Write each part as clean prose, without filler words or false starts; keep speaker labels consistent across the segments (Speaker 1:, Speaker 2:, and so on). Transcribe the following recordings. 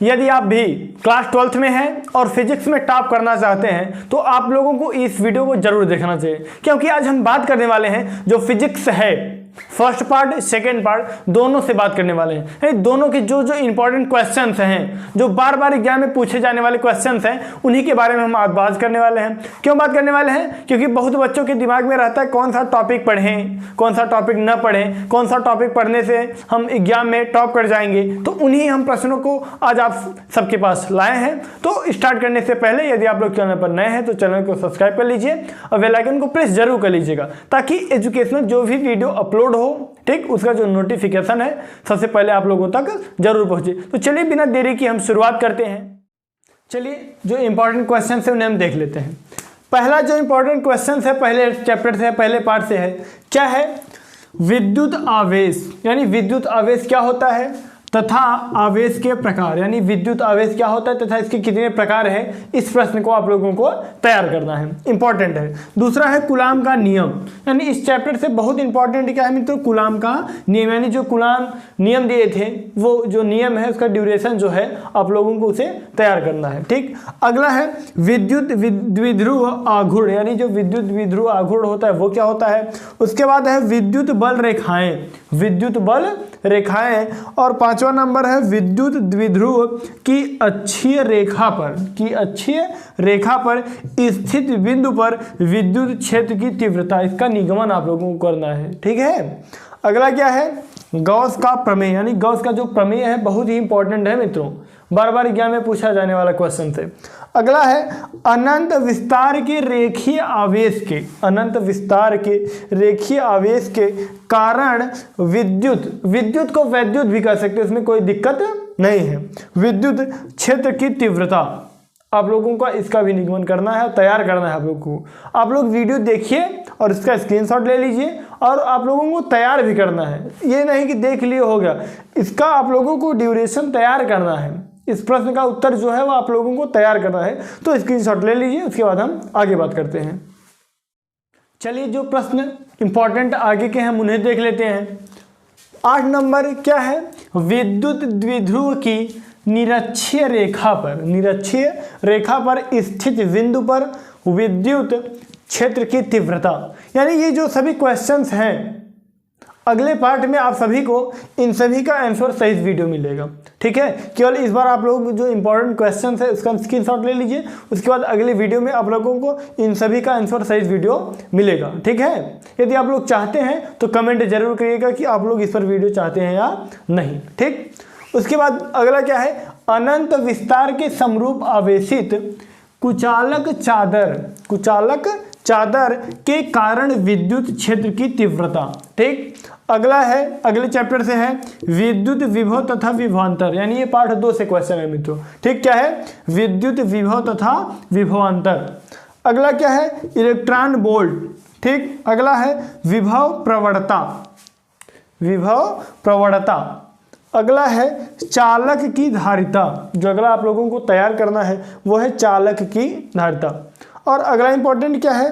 Speaker 1: यदि आप भी क्लास 12th में हैं और फिजिक्स में टॉप करना चाहते हैं तो आप लोगों को इस वीडियो को जरूर देखना चाहिए, क्योंकि आज हम बात करने वाले हैं जो फिजिक्स है फर्स्ट पार्ट सेकेंड पार्ट दोनों से बात करने वाले हैं। दोनों के जो जो इंपॉर्टेंट क्वेश्चंस हैं, जो बार बार एग्जाम में पूछे जाने वाले क्वेश्चंस हैं, उन्हीं के बारे में हम आज बात करने वाले हैं। क्यों बात करने वाले हैं? क्योंकि बहुत बच्चों के दिमाग में रहता है कौन सा टॉपिक पढ़ें, कौन सा टॉपिक न पढ़ें, कौन सा टॉपिक पढ़ने से हम एग्जाम में टॉप कर जाएंगे। तो उन्हीं हम प्रश्नों को आज आप सबके पास लाए हैं। तो स्टार्ट करने से पहले यदि आप लोग चैनल पर नए हैं तो चैनल को सब्सक्राइब कर लीजिए और बेल आइकन को प्रेस जरूर कर लीजिएगा, ताकि एजुकेशनल जो भी वीडियो अपलोड हो, ठीक, उसका जो नोटिफिकेशन है सबसे पहले आप लोगों तक जरूर पहुंचे। तो चलिए बिना देरी की हम शुरुआत करते हैं। चलिए जो इंपॉर्टेंट क्वेश्चन है उन्हें हम देख लेते हैं। पहला जो इंपॉर्टेंट क्वेश्चन है पहले चैप्टर से, पहले पार्ट से है, क्या है? विद्युत आवेश, यानी विद्युत आवेश क्या होता है तथा आवेश के प्रकार, यानी विद्युत आवेश क्या होता है तथा इसके कितने प्रकार है, इस प्रश्न को आप लोगों को तैयार करना है, इंपॉर्टेंट है। दूसरा है कूलाम का नियम, यानी इस चैप्टर से बहुत इंपॉर्टेंट क्या है मित्रों, कूलाम का नियम, यानी जो कूलाम नियम दिए थे वो जो नियम है उसका ड्यूरेशन जो है आप लोगों को उसे तैयार करना है, ठीक। अगला है विद्युत द्विध्रुव आघूर्ण, यानी जो विद्युत द्विध्रुव आघूर्ण होता है वो क्या होता है। उसके बाद है विद्युत बल रेखाएं, विद्युत बल रेखाएं। और पांचवा नंबर है विद्युत द्विध्रुव की अक्षीय रेखा पर, की अक्षीय रेखा पर स्थित बिंदु पर विद्युत क्षेत्र की तीव्रता, इसका निगमन आप लोगों को करना है, ठीक है। अगला क्या है? गॉस का प्रमेय, यानी गॉस का जो प्रमेय है बहुत ही इंपॉर्टेंट है मित्रों, बार बार एग्जाम में पूछा जाने वाला क्वेश्चन है। अगला है अनंत विस्तार के रेखीय आवेश के, अनंत विस्तार के रेखीय आवेश के कारण विद्युत को वैद्युत भी कह सकते हैं, इसमें कोई दिक्कत नहीं है। विद्युत क्षेत्र की तीव्रता आप लोगों का इसका भी निगमन करना है, तैयार करना है आप लोगों को। आप लोग वीडियो देखिए और इसका स्क्रीनशॉट ले लीजिए और आप लोगों को तैयार भी करना है। ये नहीं कि देख लिए हो गया, इसका आप लोगों को ड्यूरेशन तैयार करना है। इस प्रश्न का उत्तर जो है वो आप लोगों को तैयार करना है, तो स्क्रीनशॉट ले लीजिए, उसके बाद हम आगे बात करते हैं। चलिए जो प्रश्न इंपॉर्टेंट आगे के हम उन्हें देख लेते हैं। 8 नंबर क्या है? विद्युत द्विध्रुव की निरक्षीय रेखा पर, निरक्षीय रेखा पर स्थित बिंदु पर विद्युत क्षेत्र की तीव्रता, यानी ये जो सभी क्वेश्चंस हैं अगले पार्ट में आप सभी को इन सभी का आंसर सही वीडियो मिलेगा, ठीक है। केवल इस बार आप लोग जो इंपॉर्टेंट क्वेश्चन है उसका स्क्रीनशॉट ले लीजिए, उसके बाद अगले वीडियो में आप लोगों को इन सभी का आंसर सही वीडियो मिलेगा, ठीक है। यदि आप लोग चाहते हैं तो कमेंट जरूर करिएगा कि आप लोग इस पर वीडियो चाहते हैं या नहीं, ठीक। उसके बाद अगला क्या है? अनंत विस्तार के समरूप आवेशित कुचालक चादर के कारण विद्युत क्षेत्र की तीव्रता, ठीक। अगला है, अगले चैप्टर से है विद्युत विभव तथा विभवांतर, यानी ये पार्ट 2 से क्वेश्चन है मित्रों, ठीक। क्या है? विद्युत विभव तथा विभवांतर। अगला क्या है? इलेक्ट्रॉन वोल्ट, ठीक। अगला है विभव प्रवणता। अगला है चालक की धारिता, जो अगला आप लोगों को तैयार करना है वो है चालक की धारिता। और अगला इंपॉर्टेंट क्या है?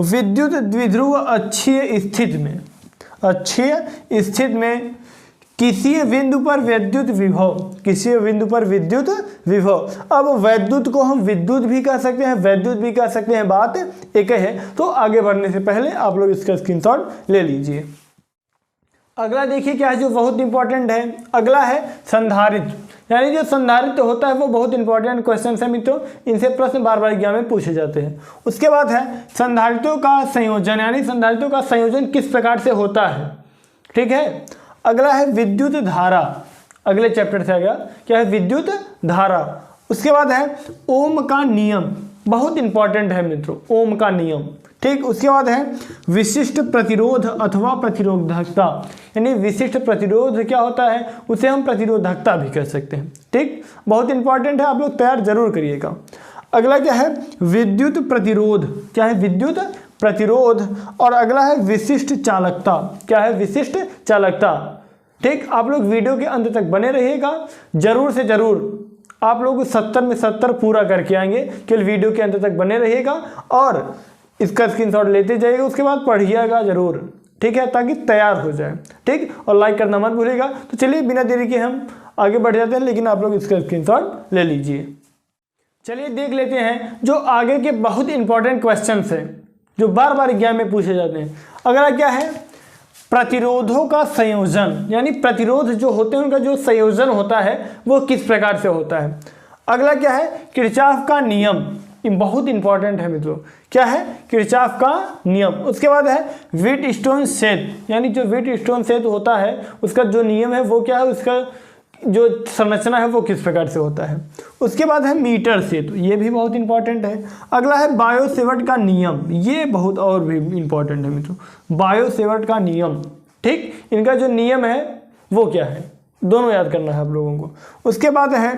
Speaker 1: विद्युत द्विध्रुव अक्षीय स्थिति में किसी बिंदु पर विद्युत विभव, अब वैद्युत को हम विद्युत भी कह सकते हैं, वैद्युत भी कह सकते हैं, बात एक ही है। तो आगे बढ़ने से पहले आप लोग इसका स्क्रीनशॉट ले लीजिए। अगला देखिए क्या है जो बहुत इंपॉर्टेंट है। अगला है संधारित्र, यानी जो संधारित्र होता है वो बहुत इंपॉर्टेंट क्वेश्चन है मित्रों, इनसे प्रश्न बार बार एग्जाम में पूछे जाते हैं। उसके बाद है संधारित्रों का संयोजन, यानी संधारित्रों का संयोजन किस प्रकार से होता है, ठीक है। अगला है विद्युत धारा, अगले चैप्टर से आ गया, क्या है? विद्युत धारा। उसके बाद है ओम का नियम, बहुत इंपॉर्टेंट है मित्रों, ओम का नियम, ठीक। उसके बाद है विशिष्ट प्रतिरोध अथवा प्रतिरोधकता, यानी विशिष्ट प्रतिरोध क्या होता है उसे हम प्रतिरोधकता भी कह सकते हैं, ठीक। बहुत इंपॉर्टेंट है, आप लोग तैयार जरूर करिएगा। अगला क्या है? विद्युत प्रतिरोध, क्या है? विद्युत प्रतिरोध। और अगला है विशिष्ट चालकता, क्या है? विशिष्ट चालकता, ठीक। आप लोग वीडियो के अंत तक बने रहिएगा, जरूर से जरूर आप लोग 70 में 70 पूरा करके आएंगे, केवल वीडियो के अंत तक बने रहिएगा और इसका स्क्रीनशॉट लेते जाइएगा, उसके बाद पढ़िएगा जरूर, ठीक है, ताकि तैयार हो जाए। ठीक, और लाइक करना मत भूलिएगा। तो चलिए बिना देरी के हम आगे बढ़ जाते हैं, लेकिन आप लोग इसका स्क्रीनशॉट ले लीजिए। चलिए देख लेते हैं जो आगे के बहुत इंपॉर्टेंट क्वेश्चंस हैं जो बार बार एग्जाम में पूछे जाते हैं। अगला क्या है, प्रतिरोधों का संयोजन, यानी प्रतिरोध जो होते हैं उनका जो संयोजन होता है वो किस प्रकार से होता है। अगला क्या है, किरचॉफ का नियम, ये बहुत इंपॉर्टेंट है मित्रों। क्या है, किरचॉफ का नियम। उसके बाद है व्हीटस्टोन सेतु, यानी जो व्हीटस्टोन सेतु होता है उसका जो नियम है वो क्या है, उसका जो संरचना है वो किस प्रकार से होता है। उसके बाद है मीटर सेतु, ये भी बहुत इंपॉर्टेंट है। अगला है बायो-सेवर्ट का नियम, ये बहुत और भी इंपॉर्टेंट है मित्रों, बायो-सेवर्ट का नियम। ठीक, इनका जो नियम है वो क्या है, दोनों याद करना है आप लोगों को। उसके बाद है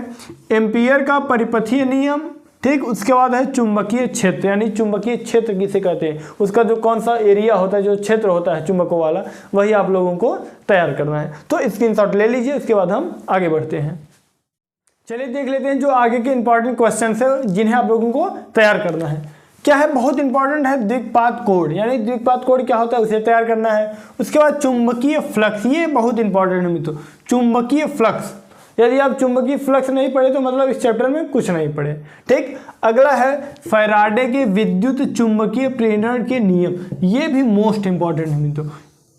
Speaker 1: एम्पियर का परिपथीय नियम। ठीक, उसके बाद है चुंबकीय क्षेत्र, यानी चुंबकीय क्षेत्र किसे कहते हैं, उसका जो कौन सा एरिया होता है, जो क्षेत्र होता है चुंबकों वाला, वही आप लोगों को तैयार करना है। तो स्क्रीनशॉट ले लीजिए, उसके बाद हम आगे बढ़ते हैं। चलिए देख लेते हैं जो आगे के इंपॉर्टेंट क्वेश्चन है जिन्हें आप लोगों को तैयार करना है। क्या है, बहुत इंपॉर्टेंट है द्विघात कोण, यानी द्विघात कोण क्या होता है उसे तैयार करना है। उसके बाद चुंबकीय फ्लक्स, ये बहुत इंपॉर्टेंट है मित्रों, चुंबकीय फ्लक्स। यदि आप चुंबकीय फ्लक्स नहीं पढ़े तो मतलब इस चैप्टर में कुछ नहीं पढ़े। ठीक, अगला है फैराडे के विद्युत चुंबकीय प्रेरण के नियम, ये भी मोस्ट इंपॉर्टेंट है मित्रों।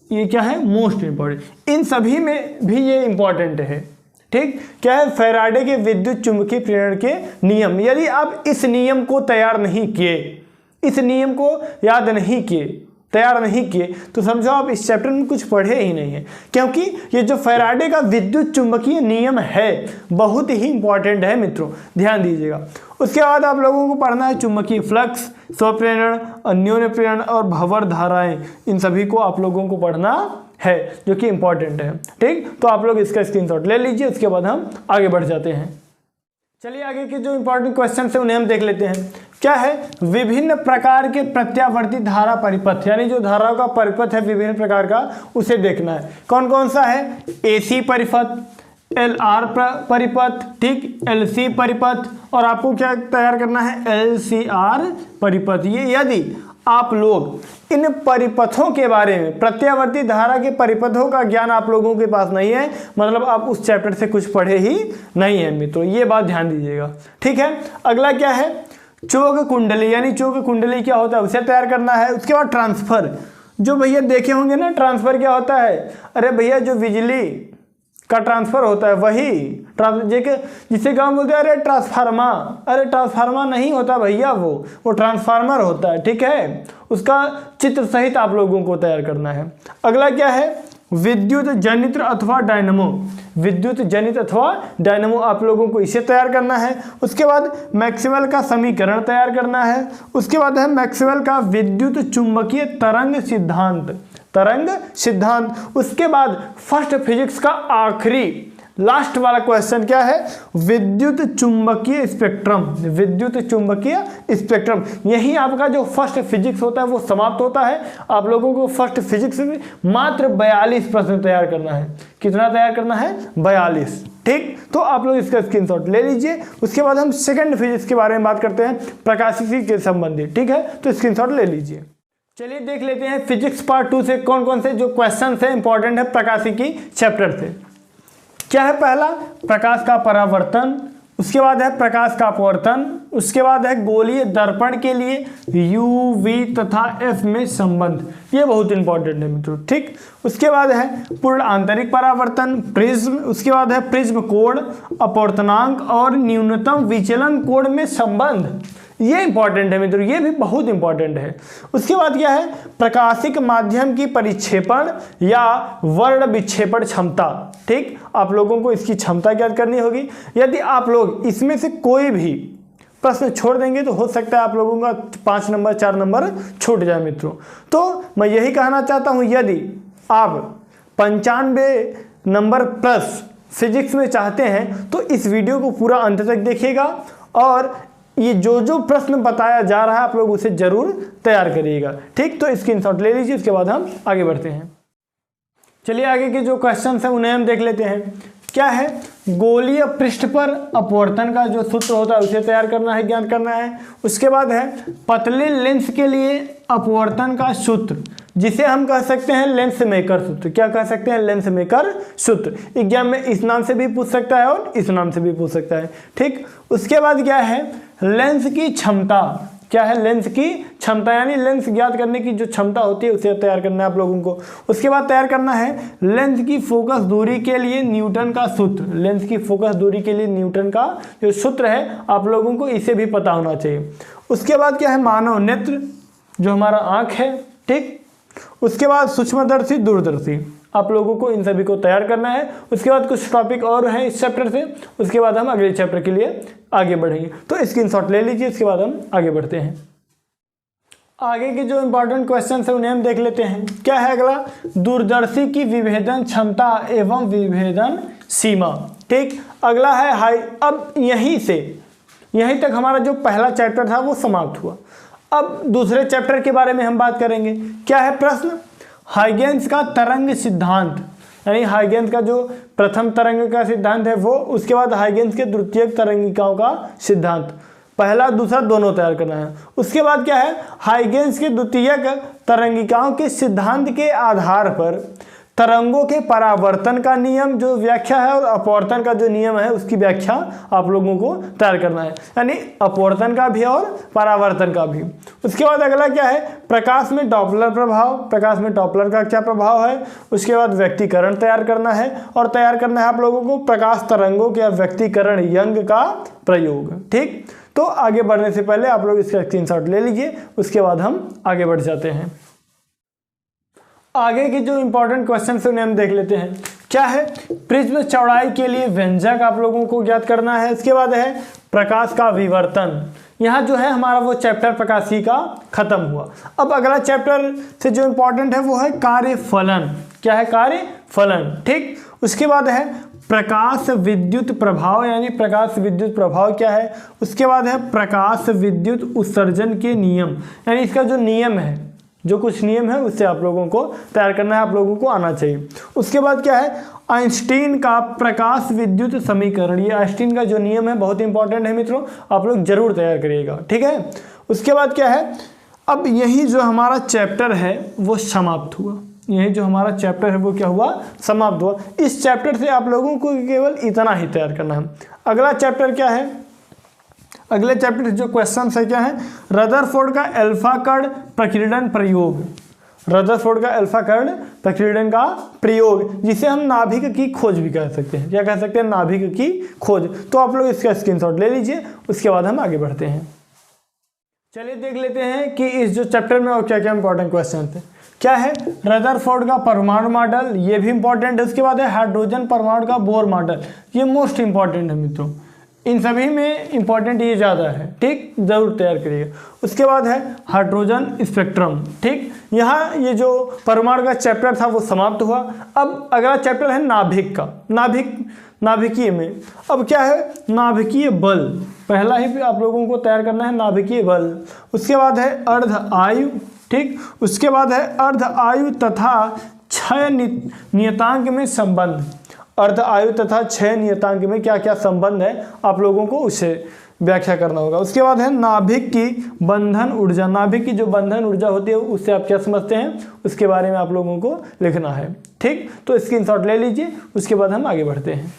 Speaker 1: ये क्या है, मोस्ट इंपॉर्टेंट, इन सभी में भी ये इंपॉर्टेंट है। ठीक, क्या है, फैराडे के विद्युत चुंबकीय प्रेरण के नियम। यदि आप इस नियम को तैयार नहीं किए, इस नियम को याद नहीं किए, तैयार नहीं किए, तो समझो आप इस चैप्टर में कुछ पढ़े ही नहीं है, क्योंककि ये जो फैराडे का विद्युत चुंबकीय नियम है बहुत ही इंपॉर्टेंट है मित्रों, ध्यान दीजिएगा। उसके बाद आप लोगों को पढ़ना है चुंबकीय फ्लक्स, स्वप्रेरण, अन्योन्य प्रेरण और भंवर धाराएं, इन सभी को आप लोगों को पढ़ना है जो कि इंपॉर्टेंट है। ठीक, तो आप लोग इसका स्क्रीनशॉट ले लीजिए, उसके बाद हम आगे बढ़ जाते हैं। चलिए आगे के जो इंपॉर्टेंट क्वेश्चन है उन्हें हम देख लेते हैं। क्या है, विभिन्न प्रकार के प्रत्यावर्ती धारा परिपथ, यानी जो धाराओं का परिपथ है विभिन्न प्रकार का, उसे देखना है। कौन कौन सा है, एसी परिपथ, एलआर परिपथ, ठीक, एलसी परिपथ, और आपको क्या तैयार करना है, एलसीआर परिपथ। ये यदि आप लोग इन परिपथों के बारे में, प्रत्यावर्ती धारा के परिपथों का ज्ञान आप लोगों के पास नहीं है, मतलब आप उस चैप्टर से कुछ पढ़े ही नहीं है मित्रों, ये बात ध्यान दीजिएगा। ठीक है, अगला क्या है, चोक कुंडली, यानी चोक कुंडली क्या होता है उसे तैयार करना है। उसके बाद ट्रांसफर, जो भैया देखे होंगे ना ट्रांसफर क्या होता है, अरे भैया जो बिजली का ट्रांसफर होता है वही जिसे गाँव बोलते हैं अरे ट्रांसफार्मा, अरे ट्रांसफार्मा नहीं होता भैया, वो ट्रांसफार्मर होता है। ठीक है, उसका चित्र सहित आप लोगों को तैयार करना है। अगला क्या है, विद्युत जनित्र अथवा डायनमो, विद्युत जनित अथवा डायनमो आप लोगों को इसे तैयार करना है। उसके बाद मैक्सवेल का समीकरण तैयार करना है। उसके बाद है मैक्सवेल का विद्युत चुंबकीय तरंग सिद्धांत, तरंग सिद्धांत। उसके बाद फर्स्ट फिजिक्स का आखिरी लास्ट वाला क्वेश्चन क्या है, विद्युत चुंबकीय स्पेक्ट्रम, विद्युत चुंबकीय स्पेक्ट्रम। यही आपका जो फर्स्ट फिजिक्स होता है वो समाप्त होता है। आप लोगों को फर्स्ट फिजिक्स में मात्र 42 प्रश्न तैयार करना है। कितना तैयार करना है, 42। ठीक, तो आप लोग इसका स्क्रीनशॉट ले लीजिए। उसके बाद हम सेकंड फिजिक्स के बारे में बात करते हैं, प्रकाशिकी के संबंधित। ठीक है, तो स्क्रीनशॉट ले लीजिए। चलिए देख लेते हैं फिजिक्स पार्ट 2 से कौन कौन से जो क्वेश्चन है इंपॉर्टेंट है प्रकाशिकी चैप्टर से। क्या है, पहला प्रकाश का परावर्तन, उसके बाद है प्रकाश का अपवर्तन, उसके बाद है गोलीय दर्पण के लिए यू, वी तथा एफ में संबंध, ये बहुत इंपॉर्टेंट है मित्रों। ठीक, उसके बाद है पूर्ण आंतरिक परावर्तन, प्रिज्म, उसके बाद है प्रिज्म कोण, अपवर्तनांक और न्यूनतम विचलन कोण में संबंध, ये इंपॉर्टेंट है मित्रों, ये भी बहुत इंपॉर्टेंट है। उसके बाद क्या है, प्रकाशिक माध्यम की परिक्षेपण या वर्ण विक्षेपण क्षमता। ठीक, आप लोगों को इसकी क्षमता ज्ञात करनी होगी। यदि आप लोग इसमें से कोई भी प्रश्न छोड़ देंगे तो हो सकता है आप लोगों का 5 नंबर 4 नंबर छूट जाए मित्रों। तो मैं यही कहना चाहता हूं, यदि आप 95 नंबर प्लस फिजिक्स में चाहते हैं तो इस वीडियो को पूरा अंत तक देखिएगा, और ये जो जो प्रश्न बताया जा रहा है आप लोग उसे जरूर तैयार करिएगा। ठीक, तो स्क्रीनशॉट ले लीजिए, उसके बाद हम आगे बढ़ते हैं। चलिए आगे के जो क्वेश्चन हैं उन्हें हम देख लेते हैं। क्या है, गोलीय पृष्ठ पर अपवर्तन का जो सूत्र होता है उसे तैयार करना है, ज्ञात करना है। उसके बाद है पतले लेंस के लिए अपवर्तन का सूत्र, जिसे हम कह सकते हैं लेंस मेकर सूत्र। क्या कह सकते हैं? लेंस मेकर सूत्र। एग्जाम में इस नाम से भी पूछ सकता है और इस नाम से भी पूछ सकता है। ठीक, उसके बाद क्या है? लेंस की क्षमता। क्या है? लेंस की क्षमता, यानी लेंस ज्ञात करने की जो क्षमता होती है उसे तैयार करना है आप लोगों को। उसके बाद तैयार करना है लेंस की फोकस दूरी के लिए न्यूटन का सूत्र। लेंस की फोकस दूरी के लिए न्यूटन का जो सूत्र है आप लोगों को इसे भी पता होना चाहिए। उसके बाद क्या है? मानव नेत्र, जो हमारा आँख है। ठीक, उसके बाद सूक्ष्मदर्शी, दूरदर्शी, आप लोगों को इन सभी को तैयार करना है। उसके बाद कुछ टॉपिक और हैं इस चैप्टर से, उसके बाद हम अगले चैप्टर के लिए आगे बढ़ेंगे। तो स्क्रीनशॉट ले लीजिए, उसके बाद हम आगे बढ़ते हैं। आगे के जो इंपॉर्टेंट क्वेश्चन है उन्हें हम देख लेते हैं। क्या है अगला? दूरदर्शी की विभेदन क्षमता एवं विभेदन सीमा। ठीक, अगला है हाई। अब यहीं तक हमारा जो पहला चैप्टर था वो समाप्त हुआ। अब दूसरे चैप्टर के बारे में हम बात करेंगे। क्या है प्रश्न? हाइगेंस का तरंग सिद्धांत, यानी हाइगेंस का जो प्रथम तरंग का सिद्धांत है वो, उसके बाद हाइगेंस के द्वितीयक तरंगिकाओं का सिद्धांत, पहला दूसरा दोनों तैयार करना है। उसके बाद क्या है? हाइगेंस के द्वितीयक तरंगिकाओं के सिद्धांत के आधार पर तरंगों के परावर्तन का नियम जो व्याख्या है और अपवर्तन का जो नियम है उसकी व्याख्या आप लोगों को तैयार करना है, यानी अपवर्तन का भी और परावर्तन का भी। उसके बाद अगला क्या है? प्रकाश में डॉपलर प्रभाव। प्रकाश में डॉपलर का क्या प्रभाव है? उसके बाद व्यक्तीकरण तैयार करना है, और तैयार करना है आप लोगों को प्रकाश तरंगों के व्यक्तीकरण यंग का प्रयोग। ठीक, तो आगे बढ़ने से पहले आप लोग इसका स्क्रीनशॉट ले लीजिए, उसके बाद हम आगे बढ़ जाते हैं। आगे के जो इंपॉर्टेंट क्वेश्चन है उन्हें हम देख लेते हैं। क्या है? प्रिज्म चौड़ाई के लिए व्यंजक आप लोगों को ज्ञात करना है। इसके बाद है प्रकाश का विवर्तन। यहाँ जो है हमारा वो चैप्टर प्रकाशी का खत्म हुआ। अब अगला चैप्टर से जो इंपॉर्टेंट है वो है कार्यफलन। क्या है? कार्यफलन। ठीक, उसके बाद है प्रकाश विद्युत प्रभाव, यानी प्रकाश विद्युत प्रभाव क्या है? उसके बाद है प्रकाश विद्युत उत्सर्जन के नियम, यानी इसका जो नियम है, जो कुछ नियम है उससे आप लोगों को तैयार करना है, आप लोगों को आना चाहिए। उसके बाद क्या है? आइंस्टीन का प्रकाश विद्युत समीकरण। ये आइंस्टीन का जो नियम है बहुत इंपॉर्टेंट है मित्रों, आप लोग जरूर तैयार करिएगा। ठीक है, उसके बाद क्या है? अब यही जो हमारा चैप्टर है वो समाप्त हुआ। यही जो हमारा चैप्टर है वो क्या हुआ? समाप्त हुआ। इस चैप्टर से आप लोगों को केवल इतना ही तैयार करना है। अगला चैप्टर क्या है? अगले चैप्टर जो क्वेश्चन है क्या है? रदरफोर्ड का अल्फा कण प्रकीर्णन प्रयोग। रदरफोर्ड का अल्फा कण प्रकीर्णन का प्रयोग, जिसे हम नाभिक की खोज भी कह सकते हैं। क्या कह सकते हैं? नाभिक की खोज। तो आप लोग इसका स्क्रीनशॉट ले लीजिए, उसके बाद हम आगे बढ़ते हैं। चलिए देख लेते हैं कि इस जो चैप्टर में और क्या क्या इंपॉर्टेंट क्वेश्चन थे। क्या है? रदरफोर्ड का परमाणु मॉडल, ये भी इंपॉर्टेंट है। उसके बाद है हाइड्रोजन परमाणु का बोर मॉडल, ये मोस्ट इंपॉर्टेंट है मित्रों, इन सभी में इंपॉर्टेंट ये ज़्यादा है। ठीक, जरूर तैयार करिएगा। उसके बाद है हाइड्रोजन स्पेक्ट्रम। ठीक, यहाँ ये जो परमाणु का चैप्टर था वो समाप्त हुआ। अब अगला चैप्टर है नाभिक का। नाभिकीय में अब क्या है? नाभिकीय बल, पहला ही आप लोगों को तैयार करना है, नाभिकीय बल। उसके बाद है अर्ध आयु। ठीक, उसके बाद है अर्ध आयु तथा क्षय नियतांक में संबंध। अर्ध आयु तथा क्षय नियतांक में क्या क्या संबंध है आप लोगों को उसे व्याख्या करना होगा। उसके बाद है नाभिक की बंधन ऊर्जा। नाभिक की जो बंधन ऊर्जा होती है उससे आप क्या समझते हैं उसके बारे में आप लोगों को लिखना है। ठीक, तो स्क्रीनशॉट ले लीजिए, उसके बाद हम आगे बढ़ते हैं।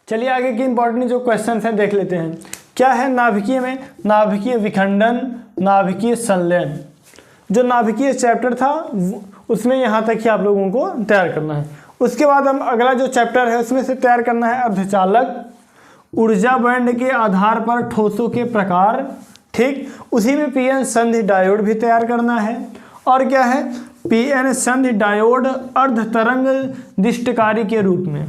Speaker 1: चलिए आगे की इंपॉर्टेंट जो क्वेश्चन हैं देख लेते हैं। क्या है नाभिकीय में? नाभिकीय विखंडन, नाभिकीय संलयन। जो नाभिकीय चैप्टर था उसमें यहाँ तक ही आप लोगों को तैयार करना है। उसके बाद हम अगला जो चैप्टर है उसमें से तैयार करना है अर्धचालक, ऊर्जा बैंड के आधार पर ठोसों के प्रकार। ठीक, उसी में पीएन संधि डायोड भी तैयार करना है। और क्या है? पीएन संधि डायोड अर्ध तरंग दिष्टकारी के रूप में,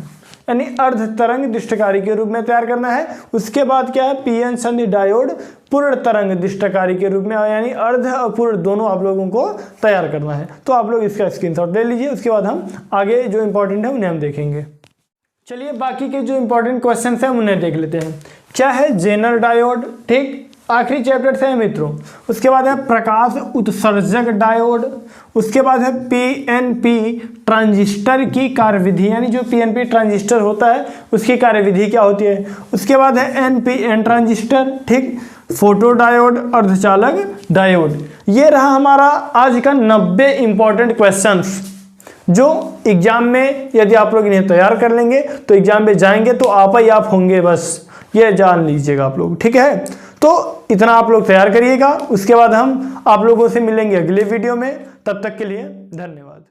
Speaker 1: यानी अर्ध तरंग दिष्टकारी के रूप में तैयार करना है। उसके बाद क्या है? पीएन संधि डायोड पूर्ण तरंग दिष्टकारी के रूप में, यानी अर्ध और पूर्ण दोनों आप लोगों को तैयार करना है। तो आप लोग इसका स्क्रीनशॉट ले लीजिए, उसके बाद हम आगे जो इंपॉर्टेंट है उन्हें हम देखेंगे। चलिए बाकी के जो इंपॉर्टेंट क्वेश्चन हैं उन्हें देख लेते हैं। क्या है? Zener diode. ठीक, आखिरी चैप्टर से है मित्रों। उसके बाद है प्रकाश उत्सर्जक डायोड। उसके बाद है पीएनपी ट्रांजिस्टर की कार्यविधि, यानी जो पीएनपी ट्रांजिस्टर होता है उसकी कार्यविधि क्या होती है। उसके बाद है एनपीएन ट्रांजिस्टर। ठीक, फोटोडायोड, अर्धचालक डायोड। ये रहा हमारा आज का 90 इंपॉर्टेंट क्वेश्चंस जो एग्जाम में यदि आप लोग इन्हें तैयार कर लेंगे तो एग्जाम में जाएंगे तो आप ही आप होंगे, बस ये जान लीजिएगा आप लोग, ठीक है। तो इतना आप लोग तैयार करिएगा, उसके बाद हम आप लोगों से मिलेंगे अगले वीडियो में। तब तक के लिए धन्यवाद।